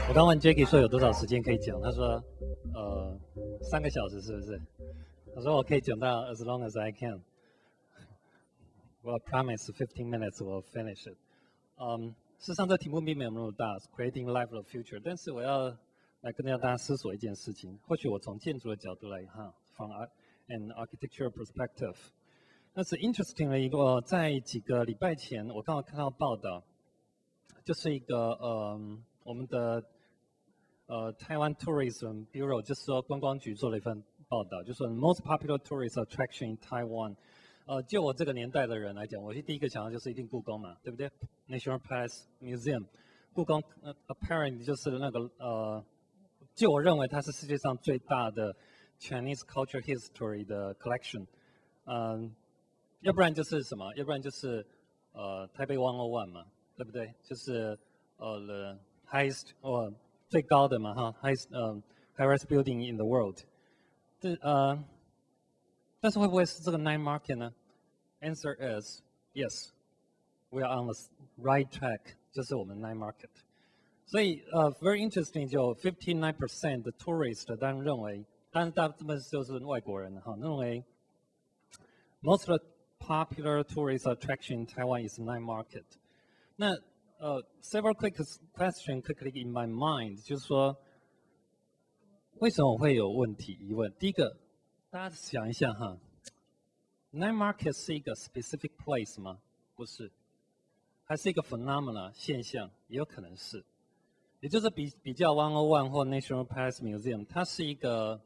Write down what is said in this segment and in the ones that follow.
我刚问 Jackie 说有多少时间可以讲，他说，3个小时是不是？我说我可以讲到 as long as I can. Well, I promise 15 minutes we'll finish it. 事实上这题目并没有那么大 ，creating life of the future。但是我要来跟大家思索一件事情，或许我从建筑的角度来看 ，from an architectural perspective。但是 interesting 的一个，在几个礼拜前，我刚好看到报道，就是一个我们的Taiwan Tourism Bureau， 就是说观光局做了一份报道，就是说 most popular tourist attraction in Taiwan。就我这个年代的人来讲，我第一个想到就是一定故宫嘛，对不对 ？National Palace Museum， 故宫apparently 就是那个就我认为它是世界上最大的 Chinese culture history 的 collection。要不然就是什么？要不然就是台北101嘛，对不对？就是the highest 最高的嘛哈 highest building in the world。但是会不会是这个 Nightmarket 呢 ？Answer is yes, we are on the right track， 就是我们 Nightmarket。所以very interesting， 就 59% 的 tourist 当然认为，但是大部分就是外国人哈，认为 most of the popular tourist attraction in Taiwan is Nightmarket。那several quick question quickly in my mind， 就是说为什么我会有疑问？第一个。大家想一下哈 ，Nightmarket 是一个 specific place 吗？不是，还是一个 phenomena 现象，也有可能是。也就是比较101或 National Palace Museum， 它是一个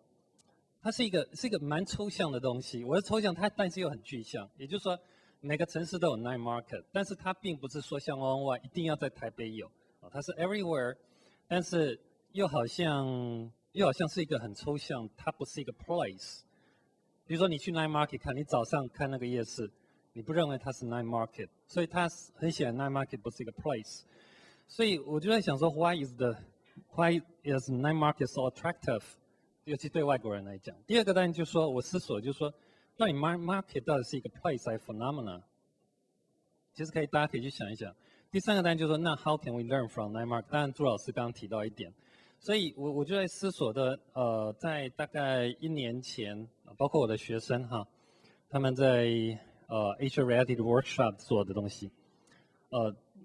蛮抽象的东西。我的抽象但是又很具象。也就是说，每个城市都有 Nightmarket， 但是它并不是说像101一定要在台北有，它是 everywhere， 但是又好像是一个很抽象，它不是一个 place。比如说你去 Nightmarket 看，你早上看那个夜市，你不认为它是 Nightmarket， 所以它很显然 Nightmarket 不是一个 place。所以我就在想说 why is Nightmarket so attractive？ 尤其对外国人来讲。第二个当然就是说我思索就是说，到底 Nightmarket 到底是一个 place 还是 phenomena？ 其实大家可以去想一想。第三个当然就是说，那 how can we learn from Nightmarket？ 当然朱老师刚刚提到一点。所以我就在思索的，在大概1年前，包括我的学生哈，他们在Asia Reality 的 workshop 做的东西，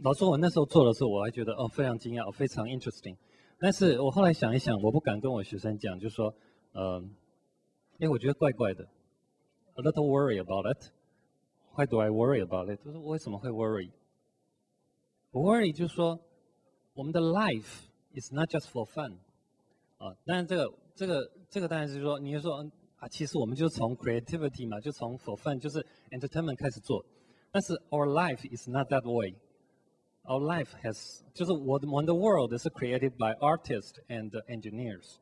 老师我那时候做的时候，我还觉得非常惊讶，非常 interesting。但是我后来想一想，我不敢跟我学生讲，就说我觉得怪怪的 ，a little worry about it。Why do I worry about it？ 就是为什么会 worry？ 我 worry 就是说我们的 life。It's not just for fun， 当然这个当然是说，你就说其实我们就从 creativity 嘛，就从 for fun 就是 entertainment 开始做，但是 our life is not that way。Our life has 就是我们的 world 是 created by artists and engineers，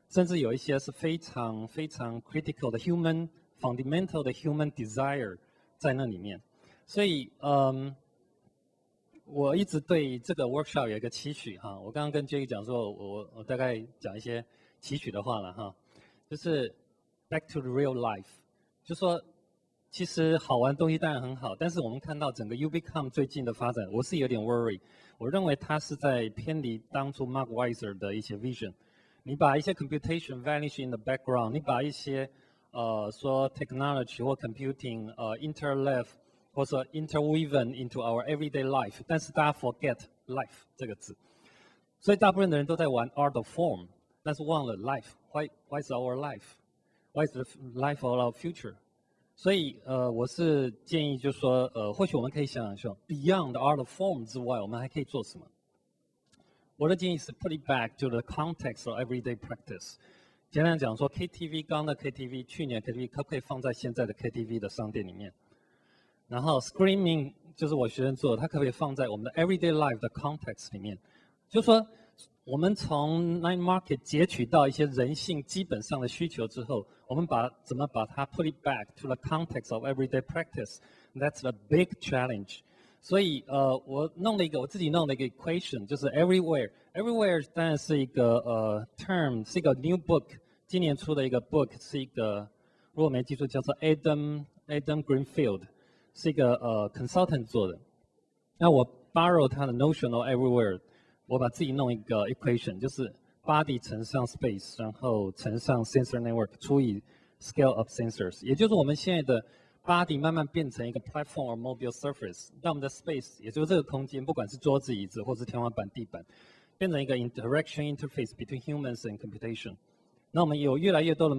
甚至有一些是非常非常 critical 的 human fundamental 的 human desire 在那里面，所以我一直对这个 workshop 有一个期许哈，我刚刚跟 Jackie 讲说，我大概讲一些期许的话了哈，就是 back to the real life， 就说其实好玩的东西当然很好，但是我们看到整个 UBCOM 最近的发展，我是有点 worry， 我认为它是在偏离当初 Mark Weiser 的一些 vision， 你把一些 computation vanish in the background， 你把一些说 technology 或 computing interleave或者 interwoven into our everyday life， 但是大家 forget life 这个字，所以大部分的人都在玩 art of form， 但是忘了 life。Why is our life? Why is the life of our future？ 所以我是建议就是说或许我们可以想想说 ，beyond the art of form 之外，我们还可以做什么？我的建议是 put it back to the context of everyday practice。简单讲说 ，KTV 刚刚的 KTV， 去年 KTV 可不可以放在现在的 KTV 的商店里面？然后 screaming 就是我学生做的，它可不可以放在我们的 everyday life 的 context 里面？就是说，我们从 Nightmarket 截取到一些人性基本上的需求之后，我们怎么把它 put it back to the context of everyday practice？That's a big challenge。所以我自己弄了一个 equation， 就是 everywhere 当然是一个term， 是一个 new book， 今年出的一个 book， 是一个如果没记错叫做 Adam Adam Greenfield， 是一个consultant 做的。那我 borrow 他的 notion of everywhere， 我把自己弄一个 equation， 就是 body 乘上 space， 然后乘上 sensor network 除以 scale of sensors， 也就是我们现在的 body 慢慢变成一个 platform or mobile surface， 让我们的 space， 也就是这个空间，不管是桌子、椅子或是天花板、地板，变成一个 interaction interface between humans and computation。那我们有越来越多的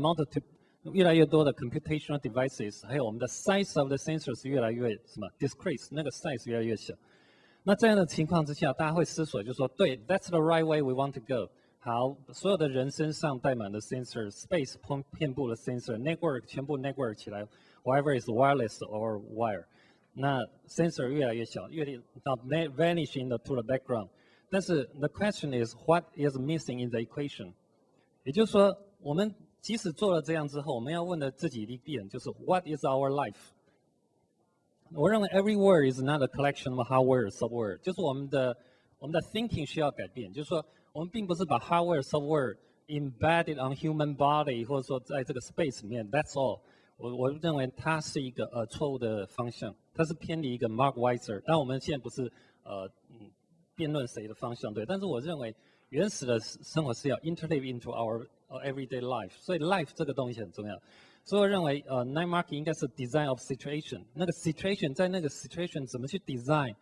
越来越多的 computational devices， 还有我们的 size of the sensors 越来越decrease， 那个 size 越来越小。那这样的情况之下，大家会思索，就说对 ，that's the right way we want to go。好，所有的人身上带满的 sensor，space 遍布了 sensor，network 全部 network 起来 ，whatever is wireless or wire。那 sensor 越来越小，越到 vanish into the background。但是 the question is what is missing in the equation？ 也就是说，我们即使做了这样之后，我们要问的自己一点就是 What is our life？ 我认为 every word is not a collection of hardware software， 就是我们的 thinking 需要改变，就是说我们并不是把 hardware software embedded on human body， 或者说在这个 space 里面 ，that's all。我认为它是一个错误的方向，它是偏离一个 Mark Weiser。当然我们现在不是辩论谁的方向对，但是我认为原始的生活是要 interlive into our everyday life， 所以 life 这个东西很重要。所以我认为Nightmarket 应该是 design of situation， 那个 situation 在那个 situation 怎么去 design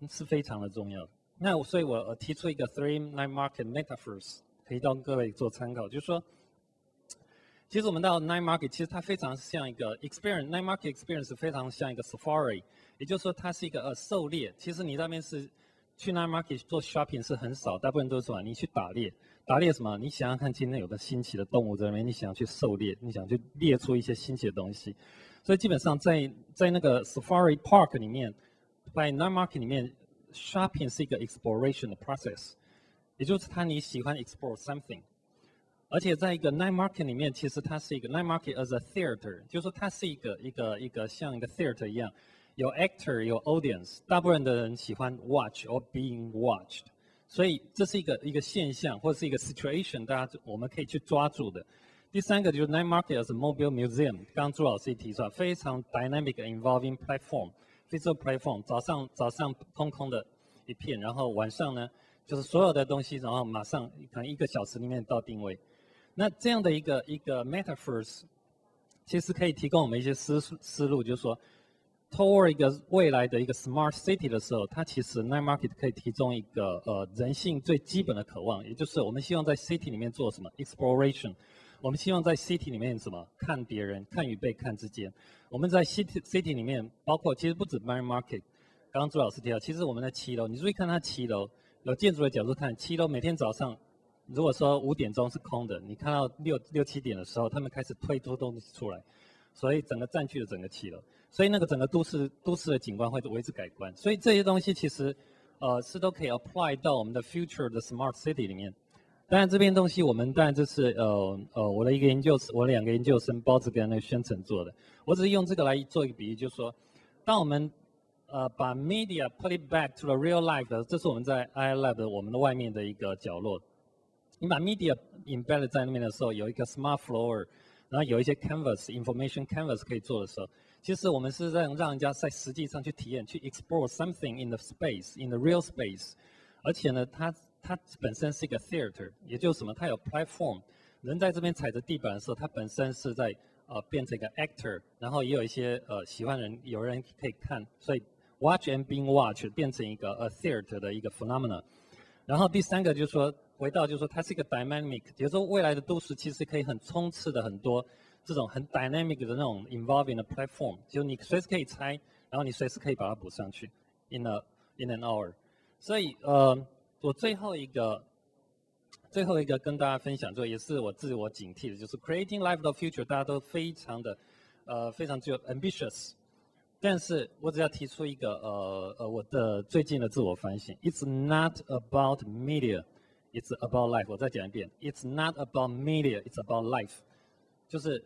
是非常的重要。那所以我提出一个 three Nightmarket metaphors， 可以让各位做参考，就是说，其实我们到 Nightmarket， 其实它非常像一个 experience，Nightmarket experience 非常像一个 safari， 也就是说它是一个狩猎。其实你那边是去 Nightmarket 做 shopping 是很少，大部分都是什么？你去打猎。打猎什么？你想想看，今天有个新奇的动物在那边，你想去狩猎，你想去猎出一些新奇的东西。所以基本上在那个 Safari Park 里面，在 Nightmarket 里面 ，shopping 是一个 exploration 的 process， 也就是你喜欢 explore something。而且在一个 Nightmarket 里面，其实它是一个 Nightmarket as a theater， 就是说它是一个像一个 theater 一样，有 actor 有 audience， 大部分的人喜欢 watch or being watched。所以这是一个现象，或者是一个 situation， 我们可以去抓住的。第三个就是 Nightmarket as a mobile museum， 刚刚朱老师也提出来，非常 dynamic involving platform，physical platform， 早上空空的一片，然后晚上呢就是所有的东西，然后马上可能1个小时里面到定位。那这样的一个 metaphors， 其实可以提供我们一些思路，就是说。toward 一个未来的一个 smart city 的时候，它其实 Nightmarket 可以提供一个人性最基本的渴望，也就是我们希望在 city 里面做什么 exploration， 我们希望在 city 里面什么看别人，看与被看之间。我们在 city 里面，包括其实不止 Nightmarket， 刚刚朱老师提到，其实我们的7楼，你注意看它7楼，有建筑的角度看，7楼每天早上，如果说5点钟是空的，你看到6、7点的时候，他们开始推出东西出来，所以整个占据了整个7楼。所以那个整个都市的景观会为之改观，所以这些东西其实是都可以 apply 到我们的 future 的 smart city 里面。当然这边东西我们当然就是我的我2个研究生包子跟那个宣诚做的，我只是用这个来做一个比喻，就是说，当我们把 media put it back to the real life 的，这是我们在 I Lab 我们的外面的一个角落。你把 media embedded 在那边的时候，有一个 smart floor， 然后有一些 information canvas 可以做的时候。其实我们是让人家在实际上去体验，去 explore something in the space，in the real space。而且呢，它本身是一个 theater， 也就是什么？它有 platform， 人在这边踩着地板的时候，它本身是在变成一个 actor， 然后也有一些喜欢人，有人可以看，所以 watch and being watched 变成一个theater 的一个 phenomena。然后第三个就是说，回到就是说，它是一个 dynamic， 也就是说未来的都市其实可以很充斥的很多。这种很 dynamic 的那种 involving 的 platform， 就你随时可以拆，然后你随时可以把它补上去 in an hour。所以我最后一个跟大家分享，这也是我自我警惕的，就是 creating life of the future， 大家都非常具有 ambitious， 但是我只要提出一个我的最近的自我反省 ，It's not about media， it's about life。我再讲一遍 ，It's not about media， it's about life。就是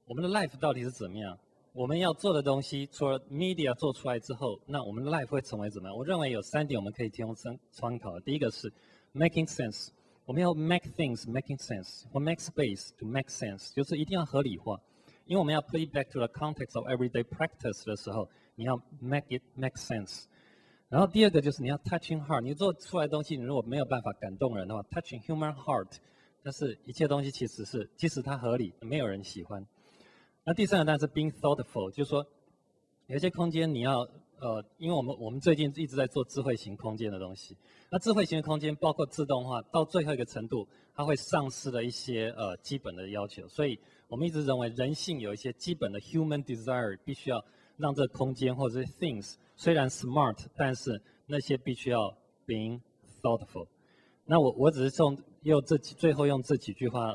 我们的 life 到底是怎么样？我们要做的东西，除了 media 做出来之后，那我们的 life 会成为怎么样？我认为有3点我们可以提供参考的。第一个是 making sense， 我们要 make things making sense， 或 make space to make sense， 就是一定要合理化。因为我们要 put it back to the context of everyday practice 的时候，你要 make it make sense。然后第二个就是你要 touching heart， 你做出来的东西，你如果没有办法感动人的话 ，touching human heart， 但是一切东西其实是，即使它合理，没有人喜欢。那第三个当然是 being thoughtful， 就是说有一些空间你要因为我们最近一直在做智慧型空间的东西，那智慧型的空间包括自动化，到最后一个程度，它会丧失了一些基本的要求，所以我们一直认为人性有一些基本的 human desire， 必须要让这个空间或者是 things 虽然 smart， 但是那些必须要 being thoughtful。那我只是最后用这几句话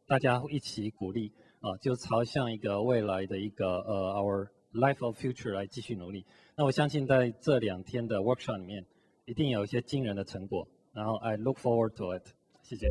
大家一起鼓励就朝向一个未来的一个our life of future 来继续努力。那我相信在这2天的 workshop 里面，一定有一些惊人的成果。然后 I look forward to it。谢谢。